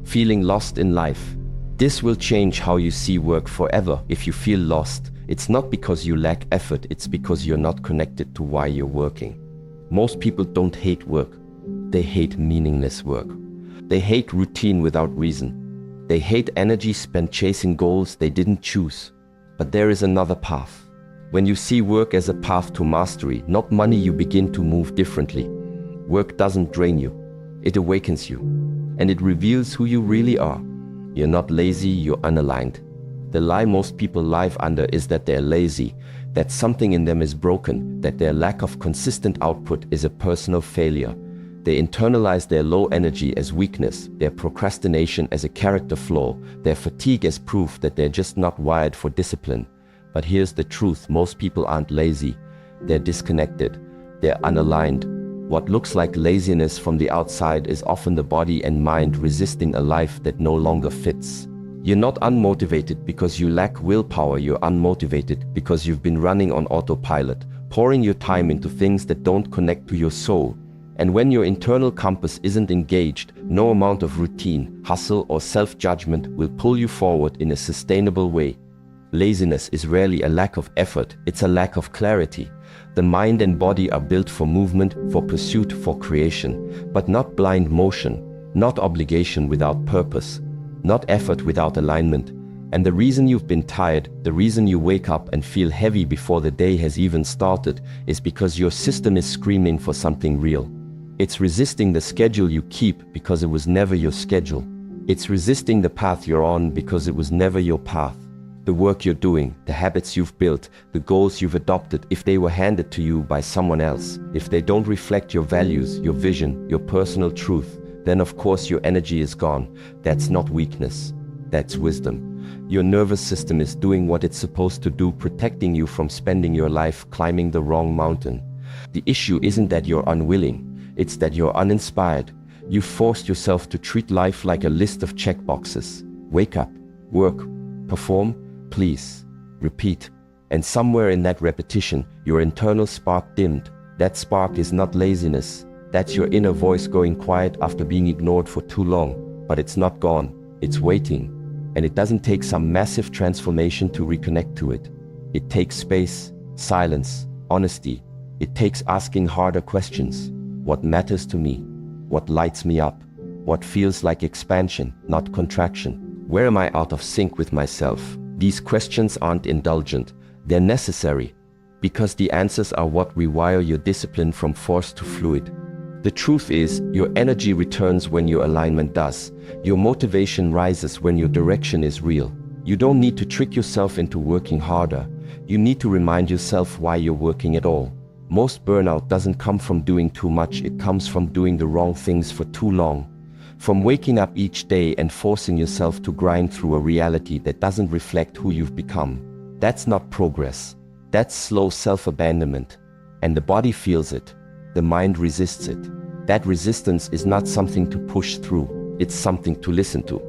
feeling lost in life. This will change how you see work forever. If you feel lost, it's not because you lack effort, it's because you're not connected to why you're working. Most people don't hate work. They hate meaningless work. They hate routine without reason. They hate energy spent chasing goals they didn't choose. But there is another path. When you see work as a path to mastery, not money, you begin to move differently. Work doesn't drain you. It awakens you. And it reveals who you really are. You're not lazy, you're unaligned. The lie most people live under is that they're lazy, that something in them is broken, that their lack of consistent output is a personal failure. They internalize their low energy as weakness, their procrastination as a character flaw, their fatigue as proof that they're just not wired for discipline. But here's the truth, most people aren't lazy. They're disconnected. They're unaligned. What looks like laziness from the outside is often the body and mind resisting a life that no longer fits. You're not unmotivated because you lack willpower, you're unmotivated because you've been running on autopilot, pouring your time into things that don't connect to your soul. And when your internal compass isn't engaged, no amount of routine, hustle, or self-judgment will pull you forward in a sustainable way. Laziness is rarely a lack of effort, it's a lack of clarity. The mind and body are built for movement, for pursuit, for creation, but not blind motion, not obligation without purpose, not effort without alignment. And the reason you've been tired, the reason you wake up and feel heavy before the day has even started, is because your system is screaming for something real. It's resisting the schedule you keep because it was never your schedule. It's resisting the path you're on because it was never your path. The work you're doing, the habits you've built, the goals you've adopted, if they were handed to you by someone else, if they don't reflect your values, your vision, your personal truth, then of course your energy is gone. That's not weakness, that's wisdom. Your nervous system is doing what it's supposed to do, protecting you from spending your life climbing the wrong mountain. The issue isn't that you're unwilling, it's that you're uninspired. You've forced yourself to treat life like a list of checkboxes. Wake up, work, perform, please, repeat. And somewhere in that repetition, your internal spark dimmed. That spark is not laziness. That's your inner voice going quiet after being ignored for too long. But it's not gone, it's waiting. And it doesn't take some massive transformation to reconnect to it. It takes space, silence, honesty. It takes asking harder questions. What matters to me? What lights me up? What feels like expansion, not contraction? Where am I out of sync with myself? These questions aren't indulgent, they're necessary, because the answers are what rewire your discipline from force to fluid. The truth is, your energy returns when your alignment does. Your motivation rises when your direction is real. You don't need to trick yourself into working harder. You need to remind yourself why you're working at all. Most burnout doesn't come from doing too much, it comes from doing the wrong things for too long. From waking up each day and forcing yourself to grind through a reality that doesn't reflect who you've become. That's not progress. That's slow self-abandonment. And the body feels it. The mind resists it. That resistance is not something to push through. It's something to listen to.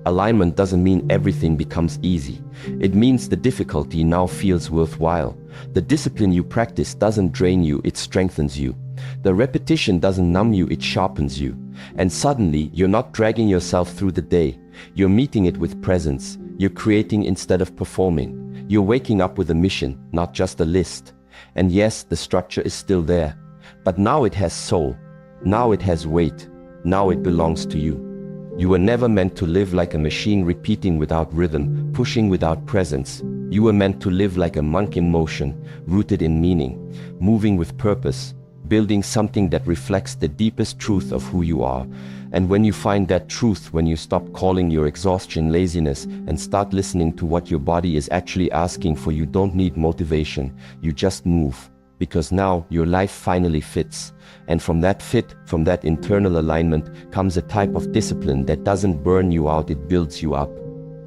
Alignment doesn't mean everything becomes easy. It means the difficulty now feels worthwhile. The discipline you practice doesn't drain you, it strengthens you. The repetition doesn't numb you, it sharpens you. And suddenly, you're not dragging yourself through the day. You're meeting it with presence. You're creating instead of performing. You're waking up with a mission, not just a list. And yes, the structure is still there. But now it has soul. Now it has weight. Now it belongs to you. You were never meant to live like a machine, repeating without rhythm, pushing without presence. You were meant to live like a monk in motion, rooted in meaning, moving with purpose, building something that reflects the deepest truth of who you are. And when you find that truth, when you stop calling your exhaustion laziness and start listening to what your body is actually asking for, you don't need motivation, you just move. Because now your life finally fits. And from that fit, from that internal alignment, comes a type of discipline that doesn't burn you out, it builds you up.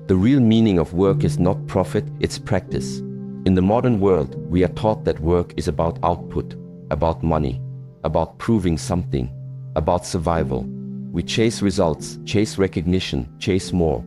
The real meaning of work is not profit, it's practice. In the modern world, we are taught that work is about output, about money, about proving something, about survival. We chase results, chase recognition, chase more.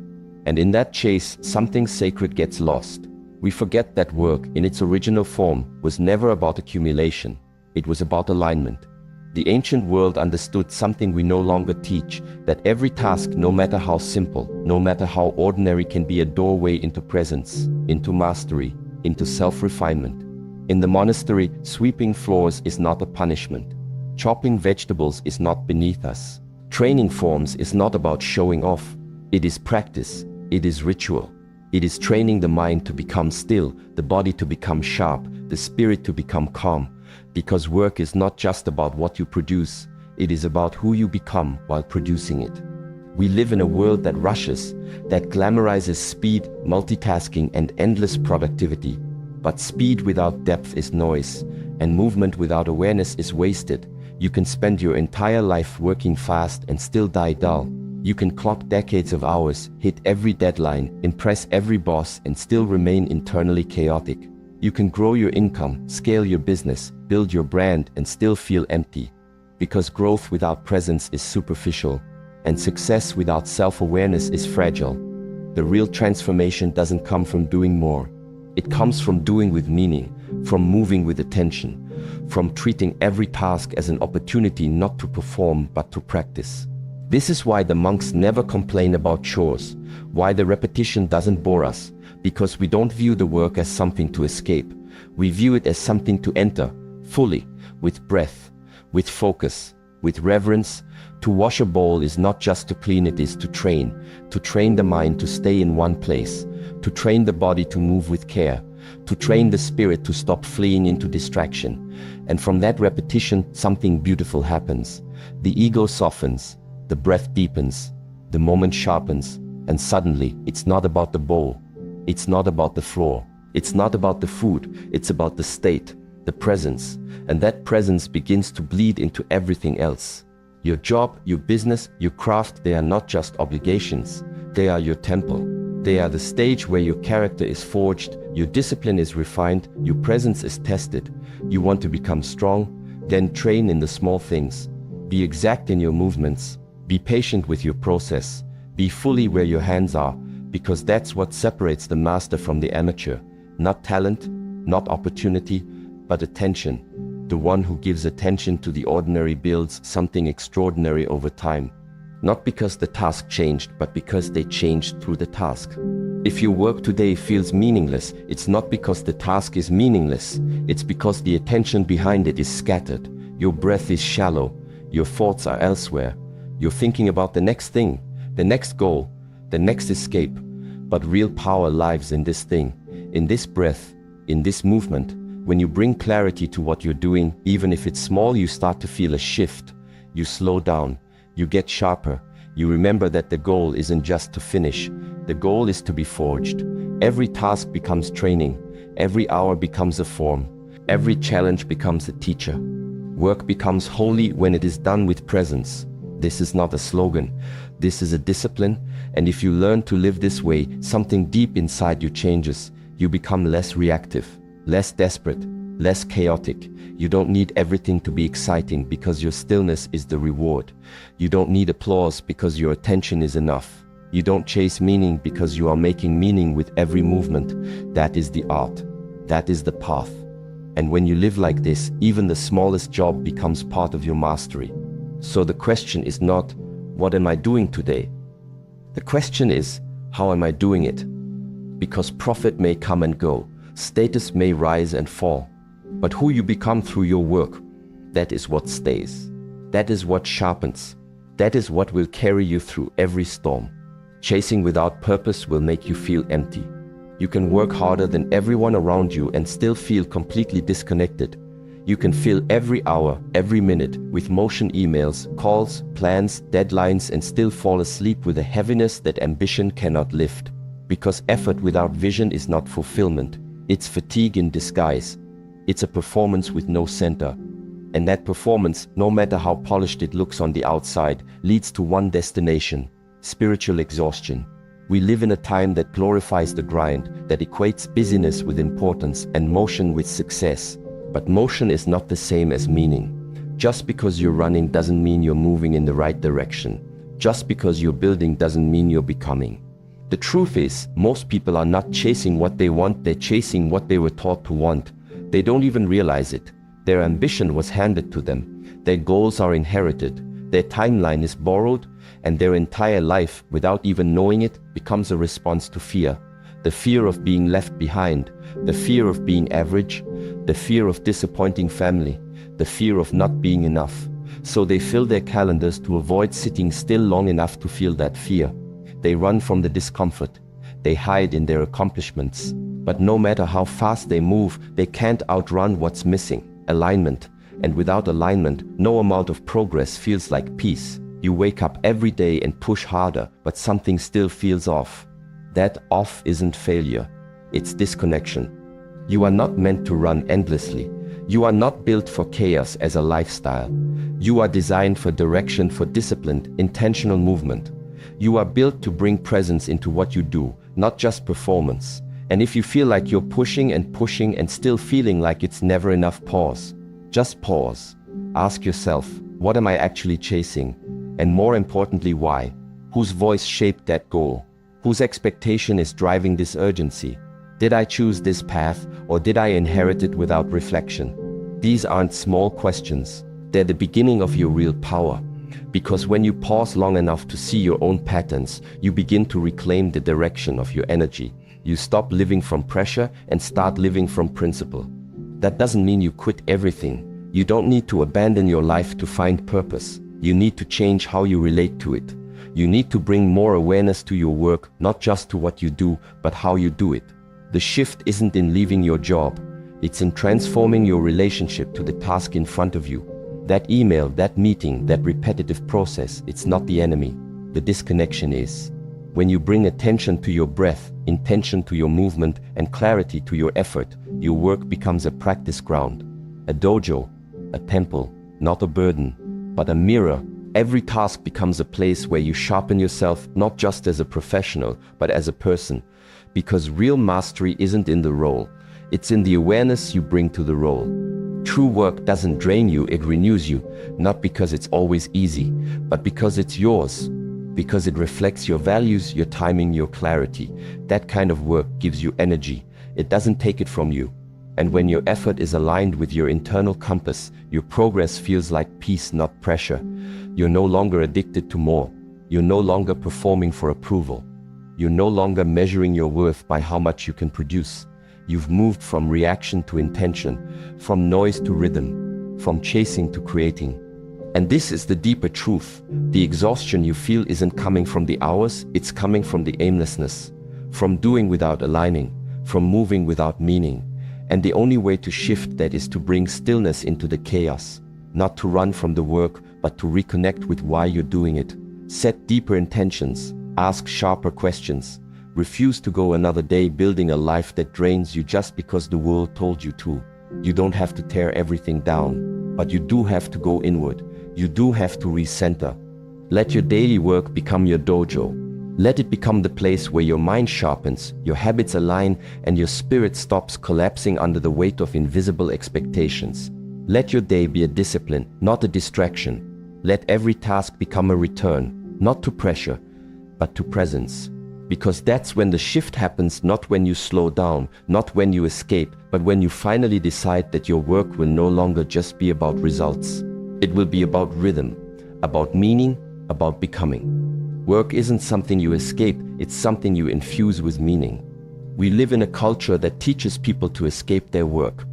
And in that chase, something sacred gets lost. We forget that work, in its original form, was never about accumulation. It was about alignment. The ancient world understood something we no longer teach, that every task, no matter how simple, no matter how ordinary, can be a doorway into presence, into mastery, into self-refinement. In the monastery, sweeping floors is not a punishment. Chopping vegetables is not beneath us. Training forms is not about showing off. It is practice. It is ritual. It is training the mind to become still, the body to become sharp, the spirit to become calm. Because work is not just about what you produce, it is about who you become while producing it. We live in a world that rushes, that glamorizes speed, multitasking, and endless productivity. But speed without depth is noise, and movement without awareness is wasted. You can spend your entire life working fast and still die dull. You can clock decades of hours, hit every deadline, impress every boss, and still remain internally chaotic. You can grow your income, scale your business, build your brand, and still feel empty. Because growth without presence is superficial, and success without self-awareness is fragile. The real transformation doesn't come from doing more. It comes from doing with meaning, from moving with attention, from treating every task as an opportunity not to perform but to practice. This is why the monks never complain about chores, why the repetition doesn't bore us, because we don't view the work as something to escape. We view it as something to enter, fully, with breath, with focus, with reverence. To wash a bowl is not just to clean, it is to train the mind to stay in one place, to train the body to move with care, to train the spirit to stop fleeing into distraction. And from that repetition, something beautiful happens. The ego softens, the breath deepens, the moment sharpens, and suddenly it's not about the bowl, it's not about the floor, it's not about the food, it's about the state, the presence, and that presence begins to bleed into everything else. Your job, your business, your craft, they are not just obligations, they are your temple. They are the stage where your character is forged, your discipline is refined, your presence is tested. You want to become strong? Then train in the small things. Be exact in your movements. Be patient with your process. Be fully where your hands are, because that's what separates the master from the amateur. Not talent, not opportunity, but attention. The one who gives attention to the ordinary builds something extraordinary over time. Not because the task changed, but because they changed through the task. If your work today feels meaningless, it's not because the task is meaningless. It's because the attention behind it is scattered. Your breath is shallow. Your thoughts are elsewhere. You're thinking about the next thing, the next goal, the next escape. But real power lies in this thing, in this breath, in this movement. When you bring clarity to what you're doing, even if it's small, you start to feel a shift. You slow down. You get sharper. You remember that the goal isn't just to finish. The goal is to be forged. Every task becomes training. Every hour becomes a form. Every challenge becomes a teacher. Work becomes holy when it is done with presence. This is not a slogan. This is a discipline. And if you learn to live this way, something deep inside you changes. You become less reactive, less desperate, less chaotic. You don't need everything to be exciting because your stillness is the reward. You don't need applause because your attention is enough. You don't chase meaning because you are making meaning with every movement. That is the art. That is the path. And when you live like this, even the smallest job becomes part of your mastery. So the question is not, what am I doing today? The question is, how am I doing it? Because profit may come and go, status may rise and fall. But who you become through your work, that is what stays. That is what sharpens. That is what will carry you through every storm. Chasing without purpose will make you feel empty. You can work harder than everyone around you and still feel completely disconnected. You can fill every hour, every minute with motion, emails, calls, plans, deadlines, and still fall asleep with a heaviness that ambition cannot lift. Because effort without vision is not fulfillment. It's fatigue in disguise. It's a performance with no center. And that performance, no matter how polished it looks on the outside, leads to one destination: spiritual exhaustion. We live in a time that glorifies the grind, that equates busyness with importance and motion with success. But motion is not the same as meaning. Just because you're running doesn't mean you're moving in the right direction. Just because you're building doesn't mean you're becoming. The truth is, most people are not chasing what they want, they're chasing what they were taught to want. They don't even realize it. Their ambition was handed to them. Their goals are inherited, their timeline is borrowed, and their entire life, without even knowing it, becomes a response to fear. The fear of being left behind, the fear of being average, the fear of disappointing family, the fear of not being enough. So they fill their calendars to avoid sitting still long enough to feel that fear. They run from the discomfort. They hide in their accomplishments. But no matter how fast they move, they can't outrun what's missing: alignment. And without alignment, no amount of progress feels like peace. You wake up every day and push harder, but something still feels off. That off isn't failure, it's disconnection. You are not meant to run endlessly. You are not built for chaos as a lifestyle. You are designed for direction, for disciplined, intentional movement. You are built to bring presence into what you do, not just performance. And if you feel like you're pushing and still feeling like it's never enough, pause. Just pause. Ask yourself, what am I actually chasing? And more importantly, why? Whose voice shaped that goal? Whose expectation is driving this urgency? Did I choose this path, or did I inherit it without reflection? These aren't small questions. They're the beginning of your real power. Because when you pause long enough to see your own patterns, you begin to reclaim the direction of your energy. You stop living from pressure and start living from principle. That doesn't mean you quit everything. You don't need to abandon your life to find purpose. You need to change how you relate to it. You need to bring more awareness to your work, not just to what you do, but how you do it. The shift isn't in leaving your job. It's in transforming your relationship to the task in front of you. That email, that meeting, that repetitive process, it's not the enemy. The disconnection is. When you bring attention to your breath, intention to your movement, and clarity to your effort, your work becomes a practice ground. A dojo, a temple, not a burden, but a mirror. Every task becomes a place where you sharpen yourself, not just as a professional, but as a person. Because real mastery isn't in the role, it's in the awareness you bring to the role. True work doesn't drain you, it renews you, not because it's always easy, but because it's yours. Because it reflects your values, your timing, your clarity. That kind of work gives you energy. It doesn't take it from you. And when your effort is aligned with your internal compass, your progress feels like peace, not pressure. You're no longer addicted to more. You're no longer performing for approval. You're no longer measuring your worth by how much you can produce. You've moved from reaction to intention, from noise to rhythm, from chasing to creating. And this is the deeper truth. The exhaustion you feel isn't coming from the hours, it's coming from the aimlessness, from doing without aligning, from moving without meaning. And the only way to shift that is to bring stillness into the chaos, not to run from the work, but to reconnect with why you're doing it. Set deeper intentions, ask sharper questions, refuse to go another day building a life that drains you just because the world told you to. You don't have to tear everything down, but you do have to go inward. You do have to recenter. Let your daily work become your dojo. Let it become the place where your mind sharpens, your habits align, and your spirit stops collapsing under the weight of invisible expectations. Let your day be a discipline, not a distraction. Let every task become a return, not to pressure, but to presence. Because that's when the shift happens, not when you slow down, not when you escape, but when you finally decide that your work will no longer just be about results. It will be about rhythm, about meaning, about becoming. Work isn't something you escape, it's something you infuse with meaning. We live in a culture that teaches people to escape their work.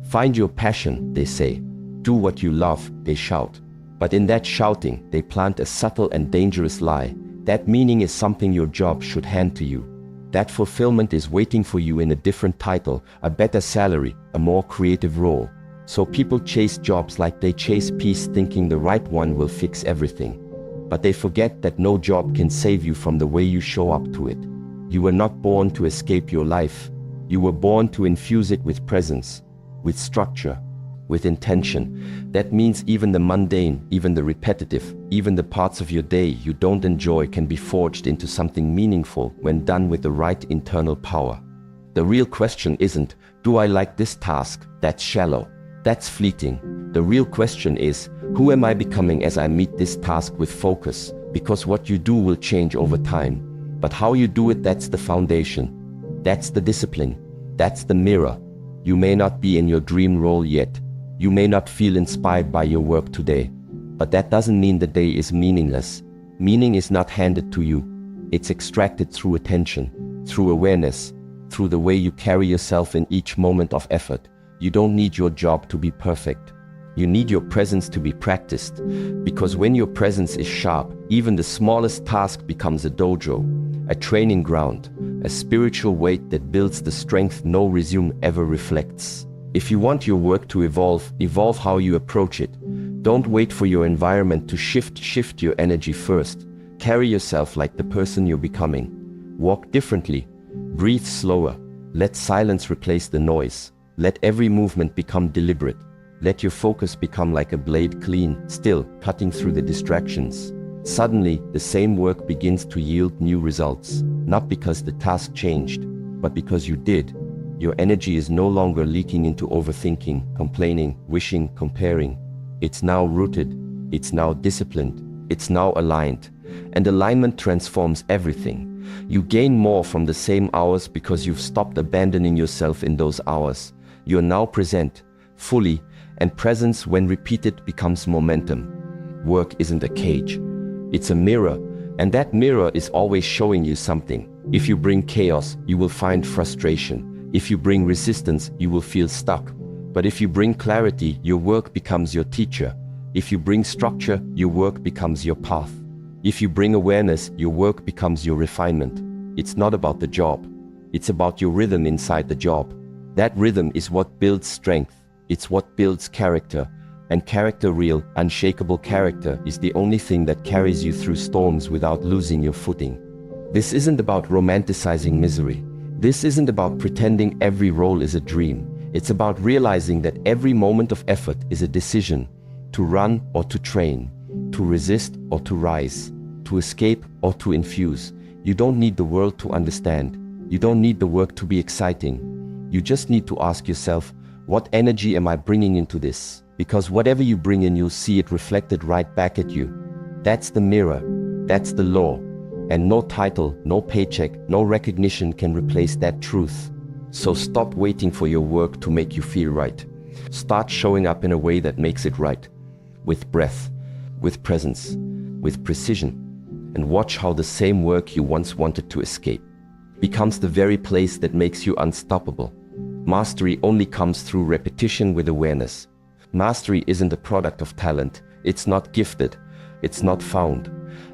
Find your passion, they say. Do what you love, they shout. But in that shouting, they plant a subtle and dangerous lie. That meaning is something your job should hand to you. That fulfillment is waiting for you in a different title, a better salary, a more creative role. So people chase jobs like they chase peace, thinking the right one will fix everything. But they forget that no job can save you from the way you show up to it. You were not born to escape your life. You were born to infuse it with presence, with structure, with intention. That means even the mundane, even the repetitive, even the parts of your day you don't enjoy can be forged into something meaningful when done with the right internal power. The real question isn't, do I like this task? That's shallow. That's fleeting. The real question is, who am I becoming as I meet this task with focus? Because what you do will change over time. But how you do it, that's the foundation. That's the discipline. That's the mirror. You may not be in your dream role yet, You may not feel inspired by your work today, but that doesn't mean the day is meaningless. Meaning is not handed to you. It's extracted through attention, through awareness, through the way you carry yourself in each moment of effort. You don't need your job to be perfect. You need your presence to be practiced, because when your presence is sharp, even the smallest task becomes a dojo, a training ground, a spiritual weight that builds the strength no resume ever reflects. If you want your work to evolve how you approach it. Don't wait for your environment to shift your energy first. Carry yourself like the person you're becoming. Walk differently. Breathe slower. Let silence replace the noise. Let every movement become deliberate. Let your focus become like a blade, clean, still, cutting through the distractions. Suddenly, the same work begins to yield new results. Not because the task changed, but because you did. Your energy is no longer leaking into overthinking, complaining, wishing, comparing. It's now rooted, it's now disciplined, it's now aligned. And alignment transforms everything. You gain more from the same hours because you've stopped abandoning yourself in those hours. You are now present, fully, and presence when repeated becomes momentum. Work isn't a cage, it's a mirror, and that mirror is always showing you something. If you bring chaos, you will find frustration. If you bring resistance, you will feel stuck. But if you bring clarity, your work becomes your teacher. If you bring structure, your work becomes your path. If you bring awareness, your work becomes your refinement. It's not about the job. It's about your rhythm inside the job. That rhythm is what builds strength. It's what builds character. And character, real, unshakable character, is the only thing that carries you through storms without losing your footing. This isn't about romanticizing misery. This isn't about pretending every role is a dream. It's about realizing that every moment of effort is a decision, to run or to train, to resist or to rise, to escape or to infuse. You don't need the world to understand. You don't need the work to be exciting. You just need to ask yourself, what energy am I bringing into this? Because whatever you bring in, you'll see it reflected right back at you. That's the mirror. That's the law. And no title, no paycheck, no recognition can replace that truth. So stop waiting for your work to make you feel right. Start showing up in a way that makes it right. With breath, with presence, with precision. And watch how the same work you once wanted to escape becomes the very place that makes you unstoppable. Mastery only comes through repetition with awareness. Mastery isn't a product of talent. It's not gifted. It's not found.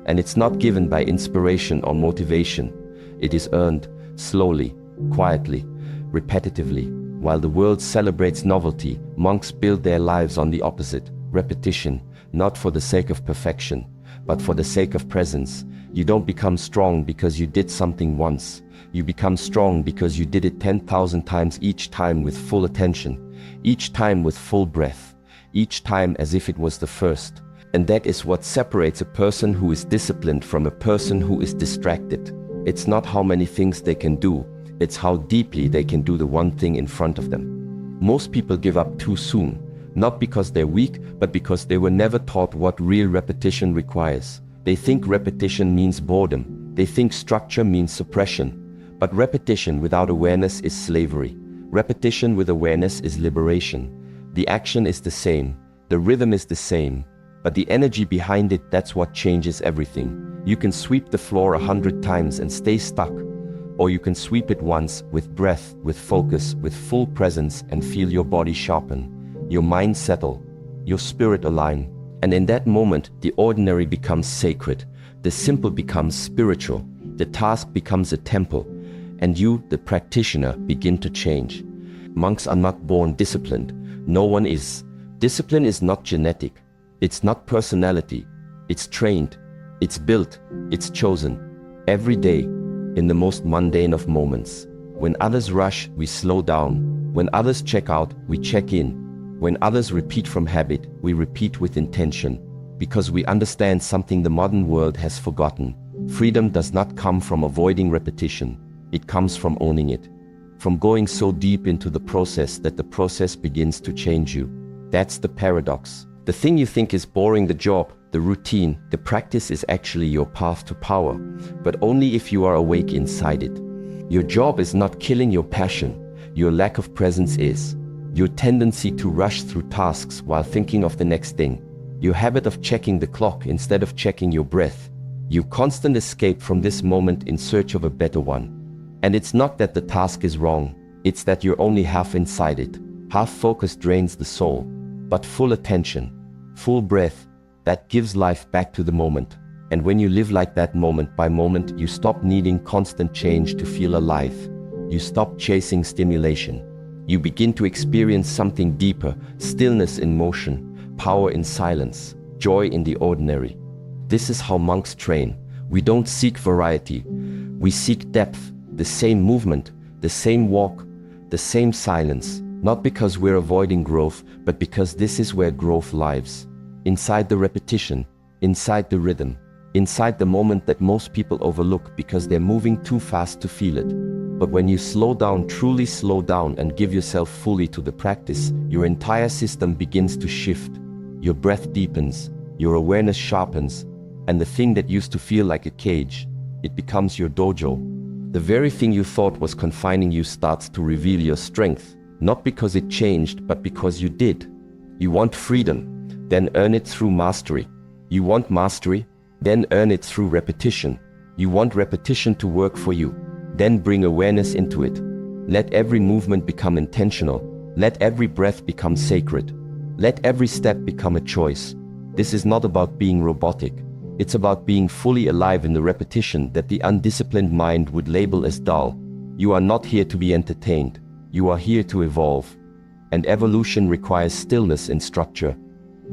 And it's not given by inspiration or motivation. It is earned slowly, quietly, repetitively. While the world celebrates novelty, monks build their lives on the opposite, repetition, not for the sake of perfection, but for the sake of presence. You don't become strong because you did something once. You become strong because you did it 10,000 times, each time with full attention, each time with full breath, each time as if it was the first. And that is what separates a person who is disciplined from a person who is distracted. It's not how many things they can do, it's how deeply they can do the one thing in front of them. Most people give up too soon, not because they're weak, but because they were never taught what real repetition requires. They think repetition means boredom. They think structure means suppression. But repetition without awareness is slavery. Repetition with awareness is liberation. The action is the same. The rhythm is the same. But the energy behind it, that's what changes everything. You can sweep the floor 100 times and stay stuck. Or you can sweep it once with breath, with focus, with full presence, and feel your body sharpen, your mind settle, your spirit align. And in that moment, the ordinary becomes sacred. The simple becomes spiritual. The task becomes a temple. And you, the practitioner, begin to change. Monks are not born disciplined. No one is. Discipline is not genetic. It's not personality. It's trained. It's built. It's chosen. Every day, in the most mundane of moments. When others rush, we slow down. When others check out, we check in. When others repeat from habit, we repeat with intention. Because we understand something the modern world has forgotten. Freedom does not come from avoiding repetition. It comes from owning it. From going so deep into the process that the process begins to change you. That's the paradox. The thing you think is boring, the job, the routine, the practice, is actually your path to power, but only if you are awake inside it. Your job is not killing your passion. Your lack of presence is. your tendency to rush through tasks while thinking of the next thing, your habit of checking the clock instead of checking your breath, your constant escape from this moment in search of a better one. And it's not that the task is wrong, it's that you're only half inside it. Half focus drains the soul, but full attention, full breath, that gives life back to the moment. And when you live like that moment by moment, you stop needing constant change to feel alive. You stop chasing stimulation. You begin to experience something deeper, stillness in motion, power in silence, joy in the ordinary. This is how monks train. We don't seek variety. We seek depth, the same movement, the same walk, the same silence, not because we're avoiding growth, but because this is where growth lives. Inside the repetition, inside the rhythm, inside the moment that most people overlook because they're moving too fast to feel it. But when you slow down, truly slow down, and give yourself fully to the practice, your entire system begins to shift. Your breath deepens, your awareness sharpens, and the thing that used to feel like a cage, it becomes your dojo. The very thing you thought was confining you starts to reveal your strength, not because it changed, but because you did. You want freedom, then earn it through mastery. You want mastery, then earn it through repetition. You want repetition to work for you, then bring awareness into it. Let every movement become intentional. Let every breath become sacred. Let every step become a choice. This is not about being robotic. It's about being fully alive in the repetition that the undisciplined mind would label as dull. You are not here to be entertained. You are here to evolve. And evolution requires stillness in structure,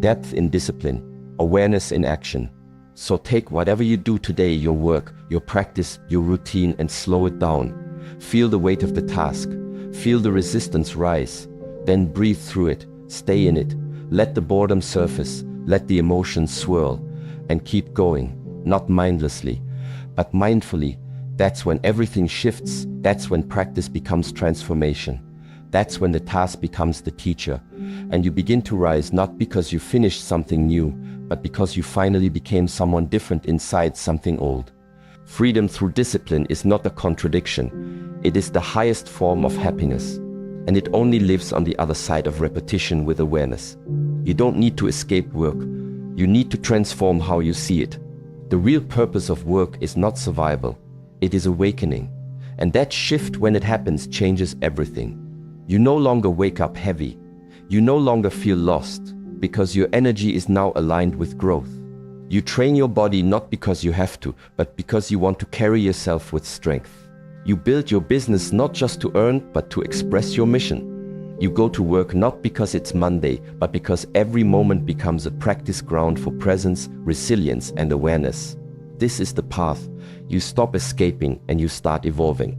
depth in discipline, awareness in action. So take whatever you do today, your work, your practice, your routine, and slow it down. Feel the weight of the task. Feel the resistance rise. Then breathe through it. Stay in it. Let the boredom surface. Let the emotions swirl. And keep going, not mindlessly, but mindfully. That's when everything shifts. That's when practice becomes transformation. That's when the task becomes the teacher. And you begin to rise not because you finished something new, but because you finally became someone different inside something old. Freedom through discipline is not a contradiction. It is the highest form of happiness. And it only lives on the other side of repetition with awareness. You don't need to escape work. You need to transform how you see it. The real purpose of work is not survival. It is awakening. And that shift, when it happens, changes everything. You no longer wake up heavy. You no longer feel lost, because your energy is now aligned with growth. You train your body not because you have to, but because you want to carry yourself with strength. You build your business not just to earn, but to express your mission. You go to work not because it's Monday, but because every moment becomes a practice ground for presence, resilience, and awareness. This is the path. You stop escaping and you start evolving.